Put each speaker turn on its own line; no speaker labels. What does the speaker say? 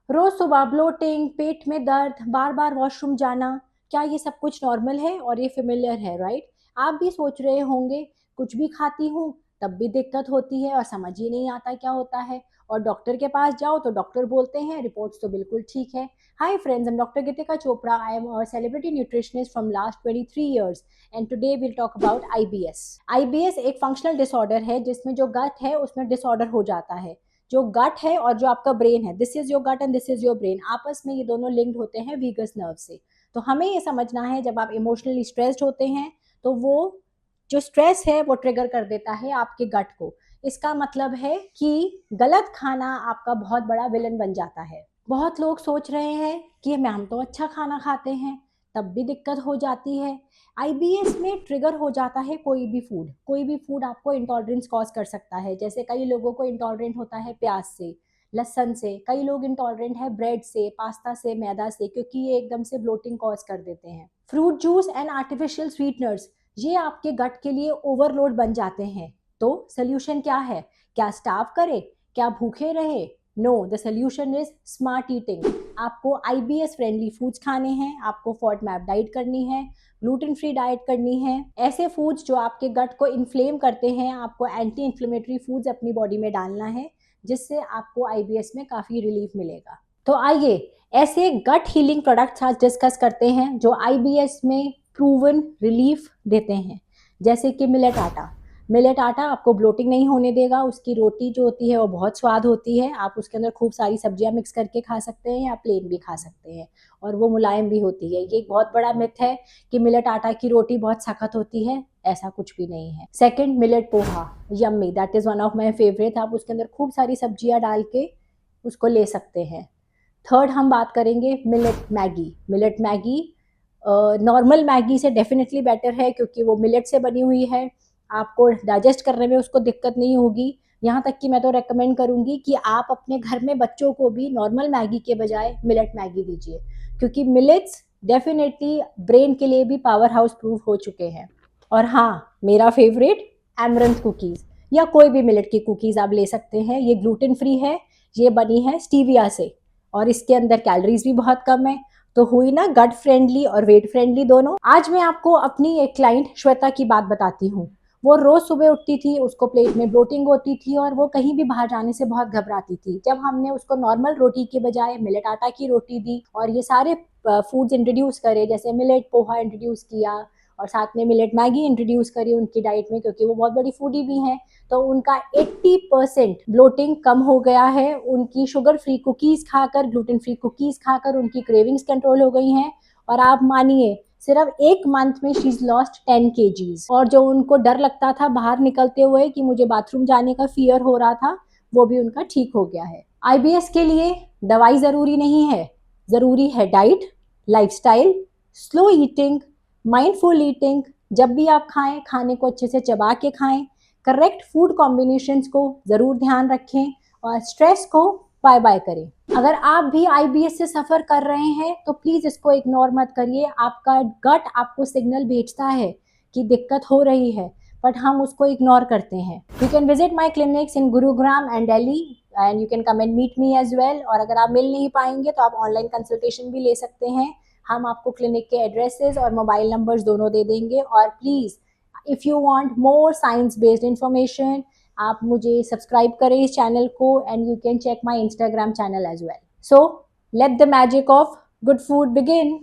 रोज सुबह ब्लोटिंग, पेट में दर्द, बार बार वॉशरूम जाना, क्या ये सब कुछ नॉर्मल है और ये फेमिलियर है, राइट? आप भी सोच रहे होंगे, कुछ भी खाती हूँ तब भी दिक्कत होती है और समझ ही नहीं आता क्या होता है। और डॉक्टर के पास जाओ तो डॉक्टर बोलते हैं रिपोर्ट्स तो बिल्कुल ठीक है। Hi friends, I am doctor Geetika Chopra. I am a celebrity nutritionist from last 23 years and today will talk about IBS. IBS एक फंक्शनल डिसऑर्डर है जिसमें जो गट है उसमें डिसऑर्डर हो जाता है। जो गट है और जो आपका ब्रेन है, this is your gut and this is your brain, आपस में ये दोनों लिंक्ड होते हैं वीगस नर्व से। तो हमें ये समझना है जब आप इमोशनली स्ट्रेस्ड होते हैं तो वो जो स्ट्रेस है वो ट्रिगर कर देता है आपके गट को। इसका मतलब है कि गलत खाना आपका बहुत बड़ा विलन बन जाता है। बहुत लोग सोच रहे हैं कि हम तो अच्छा खाना खाते हैं तब भी दिक्कत हो जाती है। आईबीएस में ट्रिगर हो जाता है कोई भी फूड आपको इंटॉलरेंस कॉज कर सकता है। जैसे कई लोगों को इंटॉलरेंट होता है प्याज से, लहसन से, कई लोग इंटॉलरेंट है ब्रेड से, पास्ता से, मैदा से, क्योंकि ये एकदम से ब्लोटिंग कॉज कर देते हैं। Fruit juice and artificial sweeteners, ये आपके गट के लिए ओवरलोड बन जाते हैं। तो सोल्यूशन क्या है? क्या स्टार्व करे? क्या भूखे रहे? No, the solution is smart eating. आपको आईबीएस फ्रेंडली फूड्स खाने हैं, आपको फॉड मैप डाइट करनी है, ग्लूटेन फ्री डाइट करनी है। ऐसे फूड्स जो आपके गट को इन्फ्लेम करते हैं, आपको एंटी इन्फ्लेमेटरी फूड्स अपनी बॉडी में डालना है, जिससे आपको आईबीएस में काफ़ी रिलीफ मिलेगा। तो आइए ऐसे गट हीलिंग प्रोडक्ट्स आज डिस्कस करते हैं जो आईबीएस में प्रूवन रिलीफ देते हैं। जैसे कि मिलेट आटा आपको ब्लोटिंग नहीं होने देगा। उसकी रोटी जो होती है वो बहुत स्वाद होती है। आप उसके अंदर खूब सारी सब्जियां मिक्स करके खा सकते हैं या प्लेन भी खा सकते हैं, और वो मुलायम भी होती है। ये एक बहुत बड़ा मिथ है कि मिलेट आटा की रोटी बहुत सख्त होती है, ऐसा कुछ भी नहीं है। Second, millet poha, yummy, that is one of my favourite. आप उसके अंदर खूब सारी सब्जियां डाल के उसको ले सकते हैं। थर्ड हम बात करेंगे मिलेट मैगी। नॉर्मल मैगी से डेफिनेटली बेटर है क्योंकि वो मिलेट से बनी हुई है। आपको डाइजेस्ट करने में उसको दिक्कत नहीं होगी। यहाँ तक कि मैं तो रेकमेंड करूँगी कि आप अपने घर में बच्चों को भी नॉर्मल मैगी के बजाय मिलेट मैगी दीजिए, क्योंकि मिलेट्स डेफिनेटली ब्रेन के लिए भी पावर हाउस प्रूफ हो चुके हैं। और हाँ, मेरा फेवरेट, एमरंथ कुकीज़ या कोई भी मिलेट की कुकीज़ आप ले सकते हैं। ये ग्लूटेन फ्री है, ये बनी है स्टीविया से, और इसके अंदर कैलोरीज भी बहुत कम है। तो हुई ना गट फ्रेंडली और वेट फ्रेंडली दोनों। आज मैं आपको अपनी एक क्लाइंट श्वेता की बात बताती हूँ। वो रोज सुबह उठती थी, उसको प्लेट में ब्लोटिंग होती थी और वो कहीं भी बाहर जाने से बहुत घबराती थी। जब हमने उसको नॉर्मल रोटी के बजाय मिलेट आटा की रोटी दी और ये सारे फूड्स इंट्रोड्यूस करे, जैसे मिलेट पोहा इंट्रोड्यूस किया और साथ में मिलेट मैगी इंट्रोड्यूस करी उनकी डाइट में, क्योंकि वो बहुत बड़ी फूडी भी हैं, तो उनका 80% ब्लोटिंग कम हो गया है। उनकी शुगर फ्री कुकीज़ खाकर, ग्लूटेन फ्री कुकीज़ खाकर उनकी क्रेविंग्स कंट्रोल हो गई हैं। और आप मानिए, सिर्फ एक मंथ में शी इज लॉस्ट 10 kgs। और जो उनको डर लगता था बाहर निकलते हुए कि मुझे बाथरूम जाने का फियर हो रहा था, वो भी उनका ठीक हो गया है। आईबीएस के लिए दवाई ज़रूरी नहीं है, ज़रूरी है diet, lifestyle, slow eating, mindful eating. जब भी आप खाएं, खाने को अच्छे से चबा के खाएं, करेक्ट फूड कॉम्बिनेशंस को ज़रूर ध्यान रखें और स्ट्रेस को बाय बाय करें। अगर आप भी आईबीएस से सफ़र कर रहे हैं तो प्लीज़ इसको इग्नोर मत करिए। आपका गट आपको सिग्नल भेजता है कि दिक्कत हो रही है, बट हम उसको इग्नोर करते हैं। You can visit my clinics in Gurugram and Delhi and you can come and meet me as well. और अगर आप मिल नहीं पाएंगे तो आप ऑनलाइन कंसल्टेशन भी ले सकते हैं। हम आपको क्लिनिक के एड्रेसेस और मोबाइल नंबर्स दोनों दे देंगे। और please, if you want more science based information, आप मुझे सब्सक्राइब करें इस चैनल को and you can check my Instagram channel as well. So let the magic of good food begin.